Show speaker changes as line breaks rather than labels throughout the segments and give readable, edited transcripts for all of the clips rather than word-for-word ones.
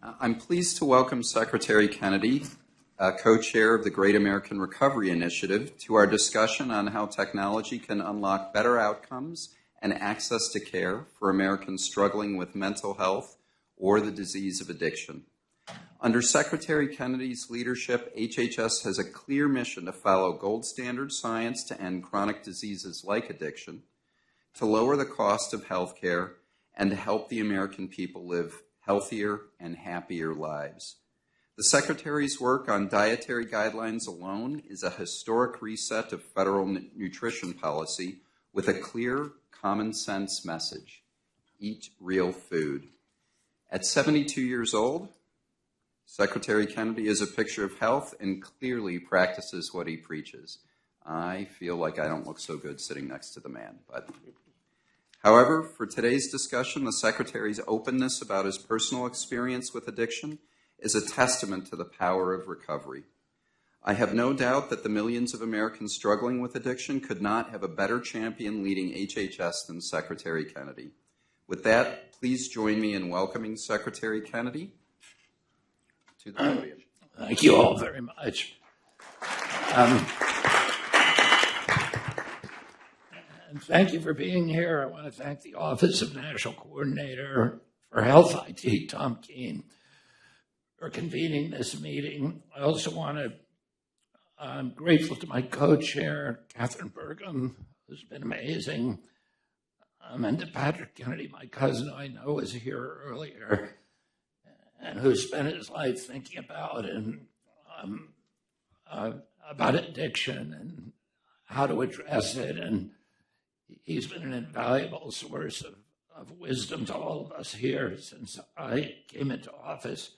I'm pleased to welcome Secretary Kennedy, co-chair of the Great American Recovery Initiative, to our discussion on how technology can unlock better outcomes and access to care for Americans struggling with mental health or the disease of addiction. Under Secretary Kennedy's leadership, HHS has a clear mission to follow gold standard science to end chronic diseases like addiction, to lower the cost of health care, and to help the American people live healthier and happier lives. The Secretary's work on dietary guidelines alone is a historic reset of federal nutrition policy with a clear, common sense message: eat real food. At 72 years old, Secretary Kennedy is a picture of health and clearly practices what he preaches. I feel like I don't look so good sitting next to the man, but however, for today's discussion, the Secretary's openness about his personal experience with addiction is a testament to the power of recovery. I have no doubt that the millions of Americans struggling with addiction could not have a better champion leading HHS than Secretary Kennedy. With that, please join me in welcoming Secretary Kennedy to the podium.
Thank you all very much. And thank you for being here. I want to thank the Office of National Coordinator for Health IT, Tom Keene, for convening this meeting. I also want to, I'm grateful to my co-chair, Catherine Burgum, who's been amazing, and to Patrick Kennedy, my cousin I know was here earlier, and who spent his life thinking about addiction and how to address it. And he's been an invaluable source of wisdom to all of us here since I came into office.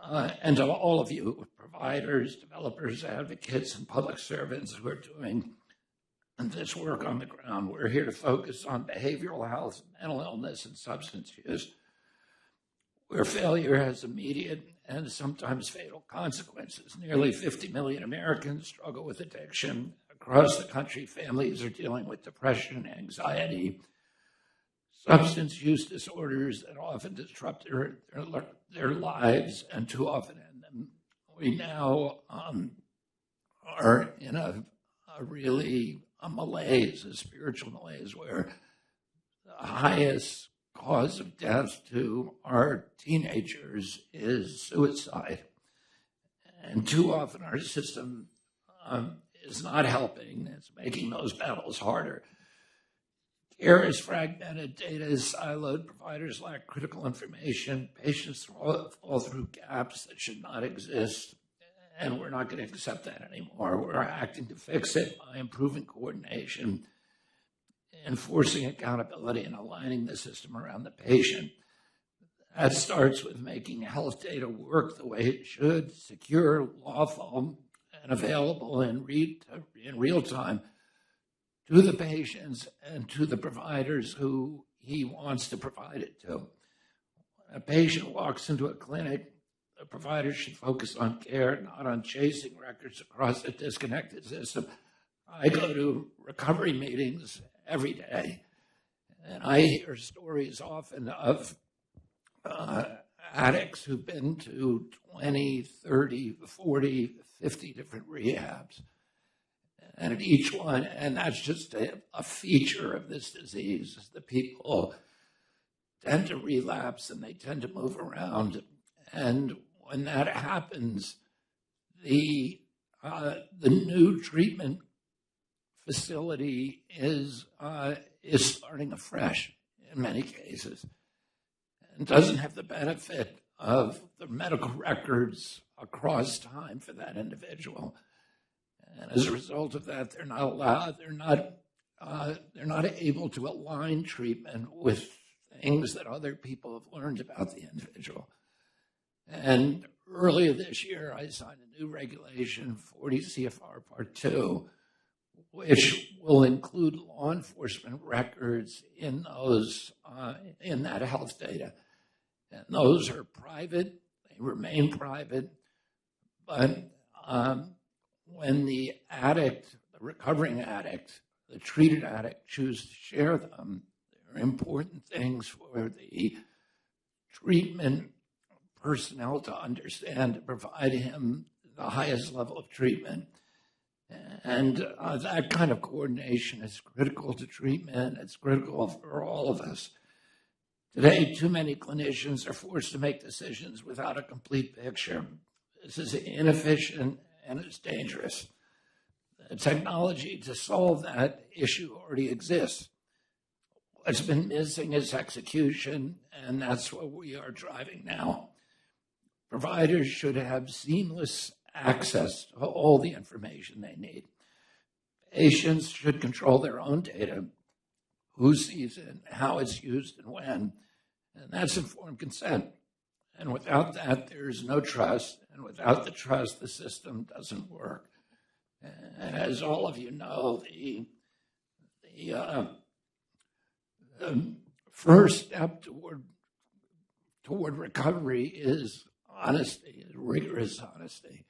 And to all of you, providers, developers, advocates, and public servants who are doing this work on the ground. We're here to focus on behavioral health, mental illness, and substance use, where failure has immediate and sometimes fatal consequences. Nearly 50 million Americans struggle with addiction. Across the country, families are dealing with depression, anxiety, substance use disorders that often disrupt their lives and too often end them. We now are in a malaise, a spiritual malaise, where the highest cause of death to our teenagers is suicide. And too often our system is not helping. It's making those battles harder. Care is fragmented, data is siloed, providers lack critical information, patients fall through gaps that should not exist, and we're not going to accept that anymore. We're acting to fix it by improving coordination, enforcing accountability, and aligning the system around the patient. That starts with making health data work the way it should, secure, lawful, and available in real time to the patients and to the providers who he wants to provide it to. When a patient walks into a clinic, the provider should focus on care, not on chasing records across a disconnected system. I go to recovery meetings every day, and I hear stories often of addicts who've been to 20, 30, 40, 50 different rehabs. And at each one, and that's just a feature of this disease, is the people tend to relapse and they tend to move around. And when that happens, the new treatment facility is starting afresh in many cases, and doesn't have the benefit of the medical records across time for that individual. And as a result of that, they're not able to align treatment with things that other people have learned about the individual. And earlier this year, I signed a new regulation, 40 CFR Part 2, which will include law enforcement records in that health data. And those are private, they remain private, but when the addict, the recovering addict, the treated addict choose to share them, they're important things for the treatment personnel to understand and provide him the highest level of treatment. And that kind of coordination is critical to treatment. It's critical for all of us. Today, too many clinicians are forced to make decisions without a complete picture. This is inefficient and it's dangerous. The technology to solve that issue already exists. What's been missing is execution, and that's what we are driving now. Providers should have seamless access to all the information they need. Patients should control their own data, who sees it, how it's used, and when. And that's informed consent. And without that, there's no trust. And without the trust, the system doesn't work. And as all of you know, the first step toward recovery is honesty, rigorous honesty.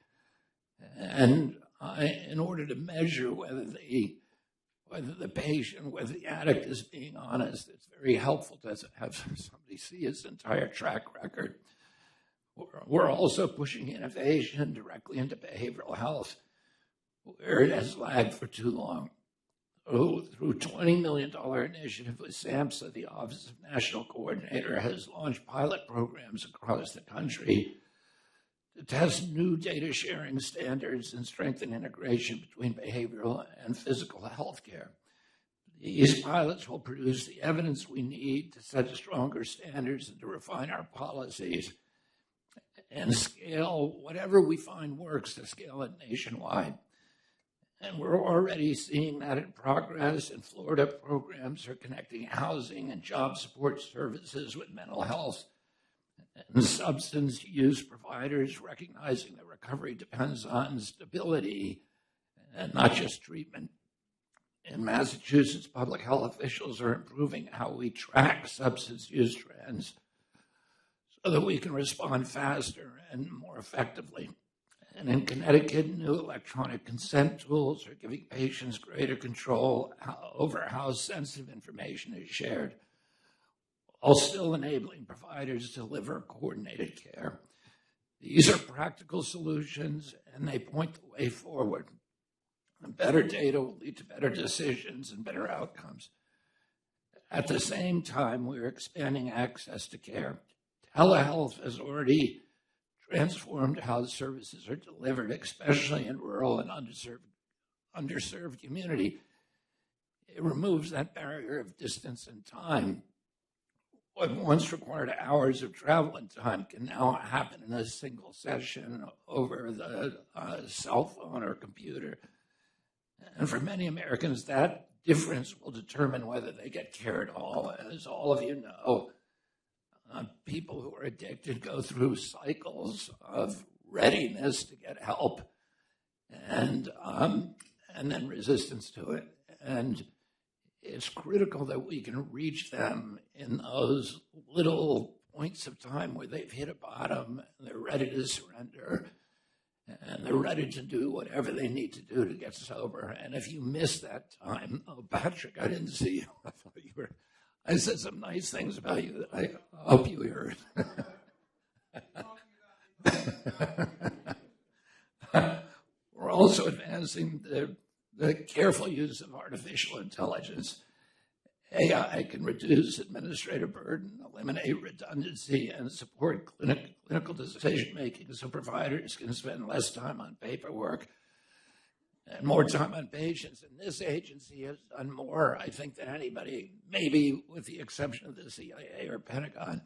And in order to measure whether the patient, whether the addict is being honest, it's very helpful to have somebody see his entire track record. We're also pushing innovation directly into behavioral health, where it has lagged for too long. Through a $20 million initiative with SAMHSA, the Office of National Coordinator has launched pilot programs across the country to test new data sharing standards and strengthen integration between behavioral and physical health care. These pilots will produce the evidence we need to set stronger standards and to refine our policies and scale whatever we find works to scale it nationwide. And we're already seeing that in progress. In Florida, programs are connecting housing and job support services with mental health and substance use providers, recognizing that recovery depends on stability and not just treatment. In Massachusetts, public health officials are improving how we track substance use trends so that we can respond faster and more effectively. And in Connecticut, new electronic consent tools are giving patients greater control over how sensitive information is shared, while still enabling providers to deliver coordinated care. These are practical solutions, and they point the way forward. And better data will lead to better decisions and better outcomes. At the same time, we're expanding access to care. Telehealth has already transformed how services are delivered, especially in rural and underserved community. It removes that barrier of distance and time. What once required hours of travel and time can now happen in a single session over the cell phone or computer. And for many Americans, that difference will determine whether they get care at all. As all of you know, people who are addicted go through cycles of readiness to get help and then resistance to it. And it's critical that we can reach them in those little points of time where they've hit a bottom and they're ready to surrender and they're ready to do whatever they need to do to get sober. And if you miss that time, oh, Patrick, I didn't see you. I thought you were. I said some nice things about you that I hope you heard. We're also advancing the careful use of artificial intelligence. AI can reduce administrative burden, eliminate redundancy, and support clinical decision-making so providers can spend less time on paperwork and more time on patients. And this agency has done more, I think, than anybody, maybe with the exception of the CIA or Pentagon,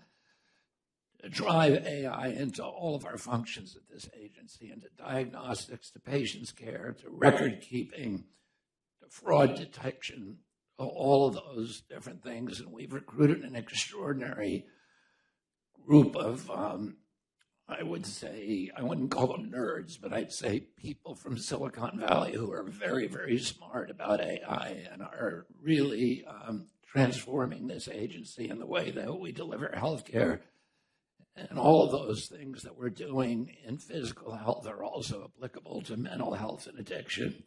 to drive AI into all of our functions at this agency, into diagnostics, to patients' care, to record keeping, to fraud detection, all of those different things. And we've recruited an extraordinary group of, I would say, I wouldn't call them nerds, but I'd say people from Silicon Valley who are very, very smart about AI and are really transforming this agency in the way that we deliver healthcare. And all of those things that we're doing in physical health are also applicable to mental health and addiction.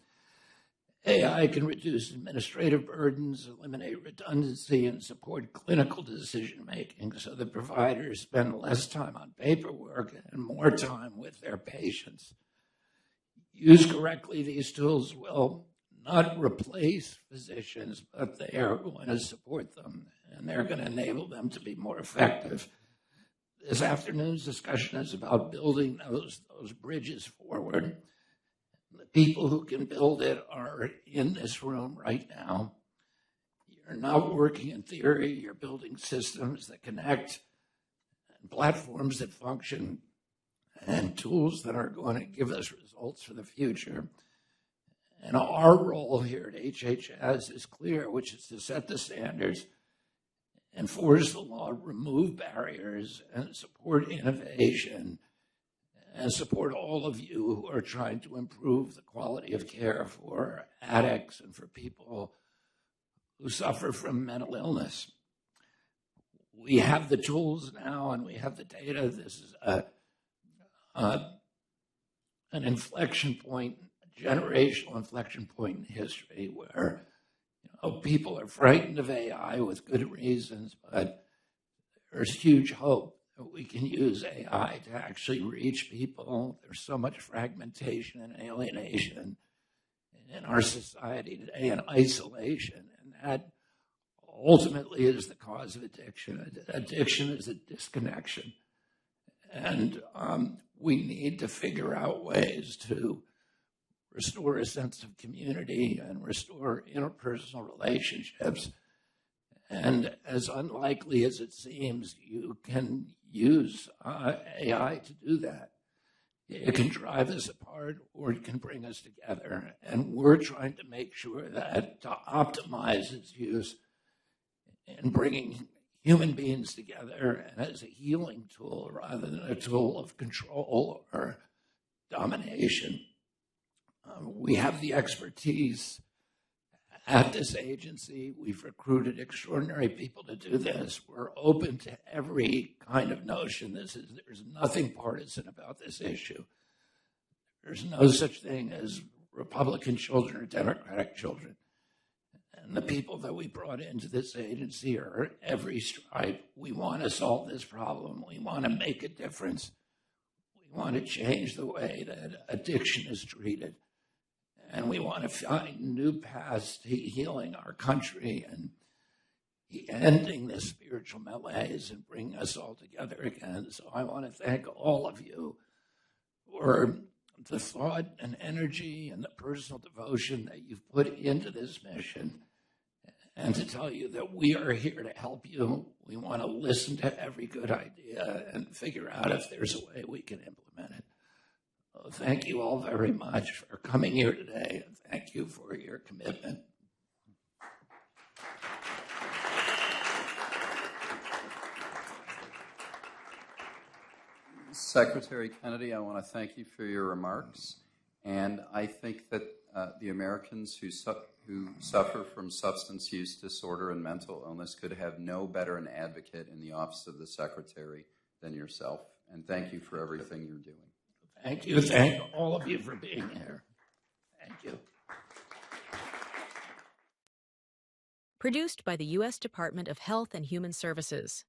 AI can reduce administrative burdens, eliminate redundancy, and support clinical decision-making so that providers spend less time on paperwork work and more time with their patients. Used correctly, these tools will not replace physicians, but they are going to support them, and they're going to enable them to be more effective. This afternoon's discussion is about building those bridges forward. The people who can build it are in this room right now. You're not working in theory. You're building systems that connect, and platforms that function, and tools that are going to give us results for the future. And our role here at HHS is clear, which is to set the standards, enforce the law, remove barriers, and support innovation, and support all of you who are trying to improve the quality of care for addicts and for people who suffer from mental illness. We have the tools now, and we have the data. This is an inflection point, a generational inflection point in history where people are frightened of AI with good reasons, but there's huge hope that we can use AI to actually reach people. There's so much fragmentation and alienation in our society today and isolation, and that ultimately is the cause of addiction. Addiction is a disconnection, and we need to figure out ways to restore a sense of community and restore interpersonal relationships. And as unlikely as it seems, you can use AI to do that. It can drive us apart or it can bring us together. And we're trying to make sure that to optimize its use in bringing human beings together and as a healing tool rather than a tool of control or domination. We have the expertise at this agency. We've recruited extraordinary people to do this. We're open to every kind of notion. There's nothing partisan about this issue. There's no such thing as Republican children or Democratic children. And the people that we brought into this agency are every stripe. We want to solve this problem. We want to make a difference. We want to change the way that addiction is treated. And we want to find new paths to healing our country and ending this spiritual malaise and bringing us all together again. So I want to thank all of you for the thought and energy and the personal devotion that you've put into this mission, and to tell you that we are here to help you. We want to listen to every good idea and figure out if there's a way we can implement it. Thank you all very much for coming here today, and thank you for your commitment.
Secretary Kennedy, I want to thank you for your remarks. And I think that the Americans who suffer from substance use disorder and mental illness could have no better an advocate in the Office of the Secretary than yourself. And thank you for everything you're doing.
Thank you. Thank all of you for being here. Thank you.
Produced by the U.S. Department of Health and Human Services.